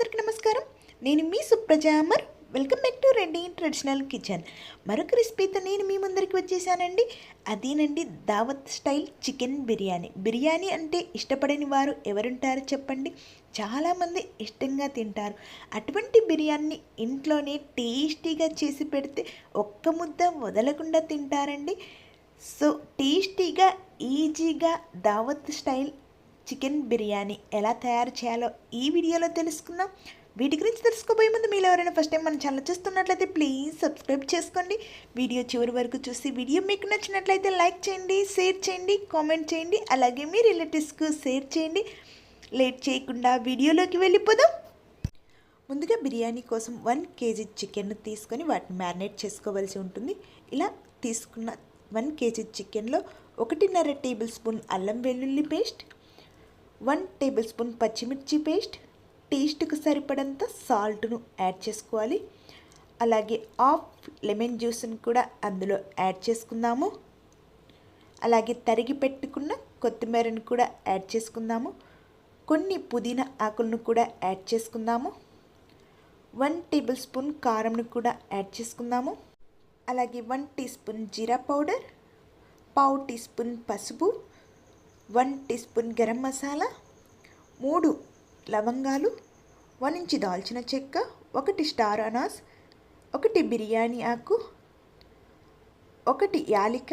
అందరికీ నమస్కారం. నేను మీ సుప్రజామర్. Welcome back to Reddy traditional kitchen. మరొక రెసిపీతో నేను మీ ముందరికి వచ్చేసానండి. అదేనండి దావత్ స్టైల్ చికెన్ బిర్యానీ. బిర్యానీ అంటే ఇష్టపడని వారు ఎవరుంటారో చెప్పండి. చాలామంది ఇష్టంగా తింటారు. అటువంటి బిర్యానీ ఇంట్లోనే టేస్టీగా చేసి పెడితే ఒక్క ముద్ద వదలకుండా తింటారండి. సో టేస్టీగా ఈజీగా దావత్ స్టైల్ చికెన్ బిర్యానీ ఎలా తయారు చేయాలో ఈ వీడియోలో తెలుసుకుందాం. వీటి గురించి తెలుసుకోబోయే ముందు మీరు ఎవరైనా ఫస్ట్ టైం మన ఛానల్ చూస్తున్నట్లయితే ప్లీజ్ సబ్స్క్రైబ్ చేసుకోండి. వీడియో చివరి వరకు చూసి వీడియో మీకు నచ్చినట్లయితే లైక్ చేయండి, షేర్ చేయండి, కామెంట్ చేయండి. అలాగే మీ రిలేటివ్స్కు షేర్ చేయండి. లేట్ చేయకుండా వీడియోలోకి వెళ్ళిపోదాం. ముందుగా బిర్యానీ కోసం 1 kg చికెన్ తీసుకొని వాటిని మ్యారినేట్ చేసుకోవాల్సి ఉంటుంది. ఇలా తీసుకున్న 1 kg చికెన్లో 1.5 టేబుల్ స్పూన్ అల్లం వెల్లుల్లి పేస్ట్, 1 టేబుల్ స్పూన్ పచ్చిమిర్చి పేస్ట్, టేస్ట్కి సరిపడంత సాల్ట్ను యాడ్ చేసుకోవాలి. అలాగే హాఫ్ లెమన్ జ్యూస్ని కూడా అందులో యాడ్ చేసుకుందాము. అలాగే తరిగి పెట్టుకున్న కొత్తిమీరను కూడా యాడ్ చేసుకుందాము. కొన్ని పుదీనా ఆకులను కూడా యాడ్ చేసుకుందాము. 1 టేబుల్ స్పూన్ కారంను కూడా యాడ్ చేసుకుందాము. అలాగే 1 టీ స్పూన్ జీరా పౌడర్, పావు టీ స్పూన్ పసుపు, 1 టీ స్పూన్ గరం మసాలా, 3 లవంగాలు, 1 ఇంచు దాల్చిన చెక్క, 1 స్టార్ అనాస్, 1 బిర్యానీ ఆకు, 1 యాలిక,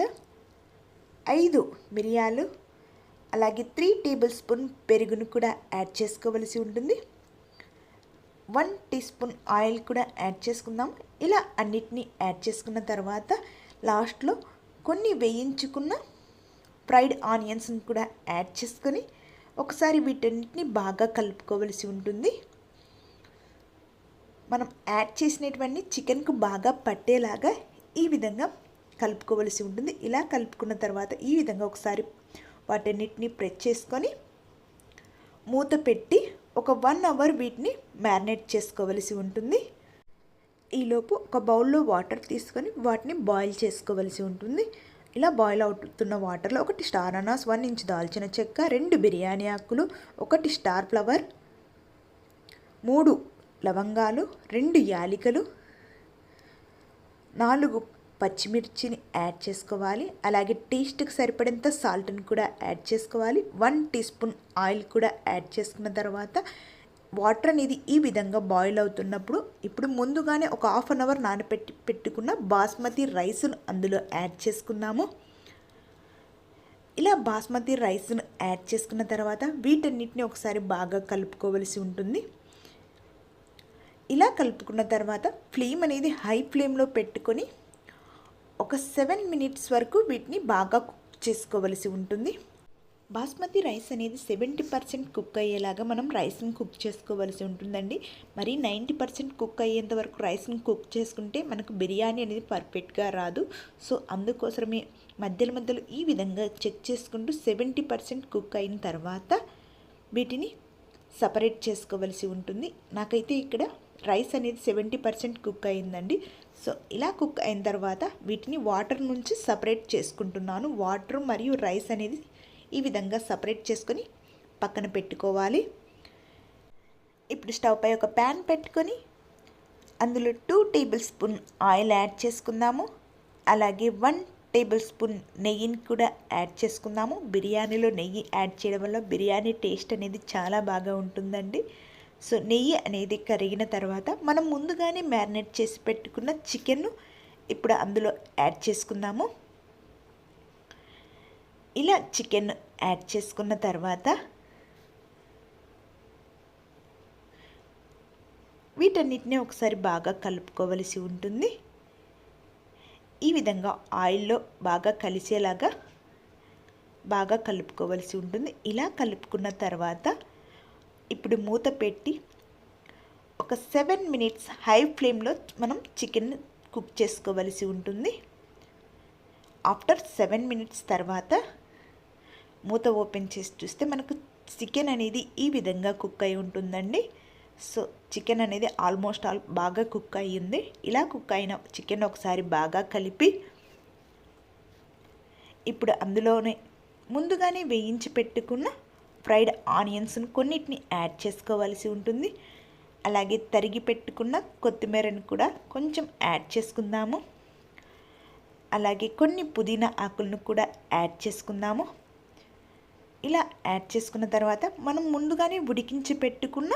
5 మిరియాలు, అలాగే 3 టేబుల్ స్పూన్ పెరుగును కూడా యాడ్ చేసుకోవలసి ఉంటుంది. 1 టీ స్పూన్ ఆయిల్ కూడా యాడ్ చేసుకుందాం. ఇలా అన్నిటినీ యాడ్ చేసుకున్న తర్వాత లాస్ట్లో కొన్ని వేయించుకున్న ఫ్రైడ్ ఆనియన్స్ని కూడా యాడ్ చేసుకొని ఒకసారి వీటన్నిటిని బాగా కలుపుకోవలసి ఉంటుంది. మనం యాడ్ చేసినటువంటి చికెన్కు బాగా పట్టేలాగా ఈ విధంగా కలుపుకోవలసి ఉంటుంది. ఇలా కలుపుకున్న తర్వాత ఈ విధంగా ఒకసారి వాటన్నిటిని ప్రెస్ చేసుకొని మూత పెట్టి ఒక 1 అవర్ వీటిని మ్యారినేట్ చేసుకోవలసి ఉంటుంది. ఈలోపు ఒక బౌల్లో వాటర్ తీసుకొని వాటిని బాయిల్ చేసుకోవలసి ఉంటుంది. ఇలా బాయిల్ అవుతున్న వాటర్లో 1 స్టార్ అనాస్, 1 ఇంచు దాల్చిన చెక్క, 2 బిర్యానీ ఆకులు, 1 స్టార్ ఫ్లవర్, 3 లవంగాలు, 2 యాలికలు, 4 పచ్చిమిర్చిని యాడ్ చేసుకోవాలి. అలాగే టేస్ట్కి సరిపడేంత సాల్ట్ని కూడా యాడ్ చేసుకోవాలి. 1 టీ స్పూన్ ఆయిల్ కూడా యాడ్ చేసుకున్న తర్వాత వాటర్ అనేది ఈ విధంగా బాయిల్ అవుతున్నప్పుడు ఇప్పుడు ముందుగానే ఒక హాఫ్ అన్ అవర్ పెట్టుకున్న బాస్మతి రైస్ను అందులో యాడ్ చేసుకున్నాము. ఇలా బాస్మతి రైస్ను యాడ్ చేసుకున్న తర్వాత వీటన్నిటిని ఒకసారి బాగా కలుపుకోవలసి ఉంటుంది. ఇలా కలుపుకున్న తర్వాత ఫ్లేమ్ అనేది హై ఫ్లేమ్లో పెట్టుకొని ఒక 7 మినిట్స్ వరకు వీటిని బాగా కుక్ చేసుకోవలసి ఉంటుంది. బాస్మతి రైస్ అనేది 70% కుక్ అయ్యేలాగా మనం రైస్ని కుక్ చేసుకోవలసి ఉంటుందండి. మరి 90% కుక్ అయ్యేంత వరకు రైస్ని కుక్ చేసుకుంటే మనకు బిర్యానీ అనేది పర్ఫెక్ట్గా రాదు. సో అందుకోసమే మధ్యలో ఈ విధంగా చెక్ చేసుకుంటూ 70% కుక్ అయిన తర్వాత వీటిని సపరేట్ చేసుకోవలసి ఉంటుంది. నాకైతే ఇక్కడ రైస్ అనేది 70% కుక్ అయిందండి. సో ఇలా కుక్ అయిన తర్వాత వీటిని వాటర్ నుంచి సపరేట్ చేసుకుంటున్నాను. వాటర్ మరియు రైస్ అనేది ఈ విధంగా సపరేట్ చేసుకొని పక్కన పెట్టుకోవాలి. ఇప్పుడు స్టవ్ పై ఒక ప్యాన్ పెట్టుకొని అందులో 2 టేబుల్ స్పూన్ ఆయిల్ యాడ్ చేసుకుందాము. అలాగే 1 టేబుల్ స్పూన్ నెయ్యిని కూడా యాడ్ చేసుకుందాము. బిర్యానీలో నెయ్యి యాడ్ చేయడం వల్ల బిర్యానీ టేస్ట్ అనేది చాలా బాగా ఉంటుందండి. సో నెయ్యి అనేది కరిగిన తర్వాత మనం ముందుగానే మ్యారినేట్ చేసి పెట్టుకున్న చికెన్ను ఇప్పుడు అందులో యాడ్ చేసుకుందాము. ఇలా చికెన్ యాడ్ చేసుకున్న తర్వాత వీటన్నిటిని ఒకసారి బాగా కలుపుకోవలసి ఉంటుంది. ఈ విధంగా ఆయిల్లో బాగా కలిసేలాగా బాగా కలుపుకోవలసి ఉంటుంది. ఇలా కలుపుకున్న తర్వాత ఇప్పుడు మూత పెట్టి ఒక 7 మినిట్స్ హై ఫ్లేమ్లో మనం చికెన్ కుక్ చేసుకోవలసి ఉంటుంది. ఆఫ్టర్ 7 మినిట్స్ తర్వాత మూత ఓపెన్ చేసి చూస్తే మనకు చికెన్ అనేది ఈ విధంగా కుక్ అయి ఉంటుందండి. సో చికెన్ అనేది ఆల్మోస్ట్ బాగా కుక్ అయ్యింది. ఇలా కుక్ అయిన చికెన్ ఒకసారి బాగా కలిపి ఇప్పుడు అందులోనే ముందుగానే వేయించి పెట్టుకున్న ఫ్రైడ్ ఆనియన్స్ను కొన్నిటిని యాడ్ చేసుకోవాల్సి ఉంటుంది. అలాగే తరిగి పెట్టుకున్న కొత్తిమీరను కూడా కొంచెం యాడ్ చేసుకుందాము. అలాగే కొన్ని పుదీనా ఆకులను కూడా యాడ్ చేసుకుందాము. ఇలా యాడ్ చేసుకున్న తర్వాత మనం ముందుగానే ఉడికించి పెట్టుకున్న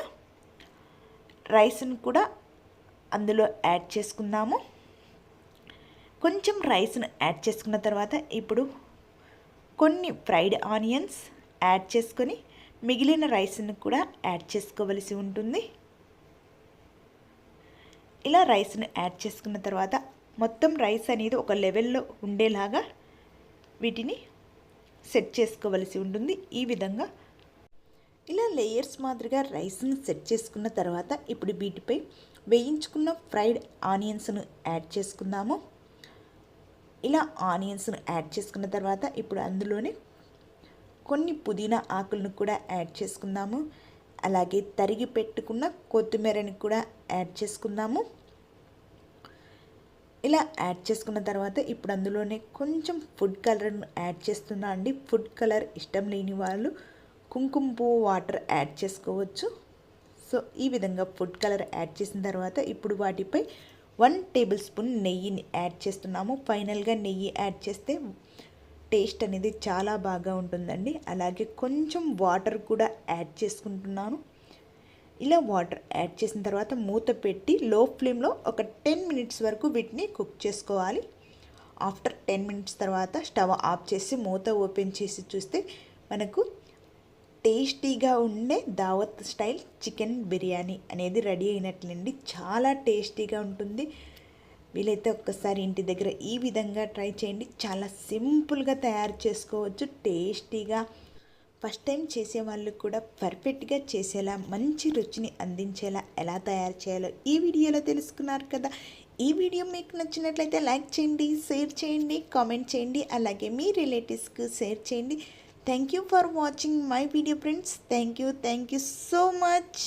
రైస్ను కూడా అందులో యాడ్ చేసుకుందాము. కొంచెం రైస్ను యాడ్ చేసుకున్న తర్వాత ఇప్పుడు కొన్ని ఫ్రైడ్ ఆనియన్స్ యాడ్ చేసుకొని మిగిలిన రైస్ను కూడా యాడ్ చేసుకోవలసి ఉంటుంది. ఇలా రైస్ను యాడ్ చేసుకున్న తర్వాత మొత్తం రైస్ అనేది ఒక లెవెల్లో ఉండేలాగా వీటిని సెట్ చేసుకోవలసి ఉంటుంది. ఈ విధంగా ఇలా లేయర్స్ మాదిరిగా రైస్ను సెట్ చేసుకున్న తర్వాత ఇప్పుడు వీటిపై వేయించుకున్న ఫ్రైడ్ ఆనియన్స్ను యాడ్ చేసుకుందాము. ఇలా ఆనియన్స్ను యాడ్ చేసుకున్న తర్వాత ఇప్పుడు అందులోనే కొన్ని పుదీనా ఆకులను కూడా యాడ్ చేసుకుందాము. అలాగే తరిగి పెట్టుకున్న కొత్తిమీరని కూడా యాడ్ చేసుకుందాము. ఇలా యాడ్ చేసుకున్న తర్వాత ఇప్పుడు అందులోనే కొంచెం ఫుడ్ కలర్ను యాడ్ చేస్తున్నా అండి. ఫుడ్ కలర్ ఇష్టం లేని వాళ్ళు కుంకుమ పువ్వు వాటర్ యాడ్ చేసుకోవచ్చు. సో ఈ విధంగా ఫుడ్ కలర్ యాడ్ చేసిన తర్వాత ఇప్పుడు వాటిపై 1 టేబుల్ స్పూన్ నెయ్యిని యాడ్ చేస్తున్నాము. ఫైనల్గా నెయ్యి యాడ్ చేస్తే టేస్ట్ అనేది చాలా బాగా ఉంటుందండి. అలాగే కొంచెం వాటర్ కూడా యాడ్ చేసుకుంటున్నాను. ఇలా వాటర్ యాడ్ చేసిన తర్వాత మూత పెట్టి లో ఫ్లేమ్లో ఒక 10 మినిట్స్ వరకు వీటిని కుక్ చేసుకోవాలి. ఆఫ్టర్ 10 మినిట్స్ తర్వాత స్టవ్ ఆఫ్ చేసి మూత ఓపెన్ చేసి చూస్తే మనకు టేస్టీగా ఉండే దావత్ స్టైల్ చికెన్ బిర్యానీ అనేది రెడీ అయినట్లండి. చాలా టేస్టీగా ఉంటుంది. వీలైతే ఒక్కసారి ఇంటి దగ్గర ఈ విధంగా ట్రై చేయండి. చాలా సింపుల్గా తయారు చేసుకోవచ్చు. టేస్టీగా ఫస్ట్ టైం చేసే వాళ్ళు కూడా పర్ఫెక్ట్గా చేసేలా మంచి రుచిని అందించేలా ఎలా తయారు చేయాలో ఈ వీడియోలో తెలుసుకున్నారు కదా. ఈ వీడియో మీకు నచ్చినట్లయితే లైక్ చేయండి, షేర్ చేయండి, కామెంట్ చేయండి. అలాగే మీ రిలేటివ్స్కి షేర్ చేయండి. Thank you for watching my video friends. Thank you so much.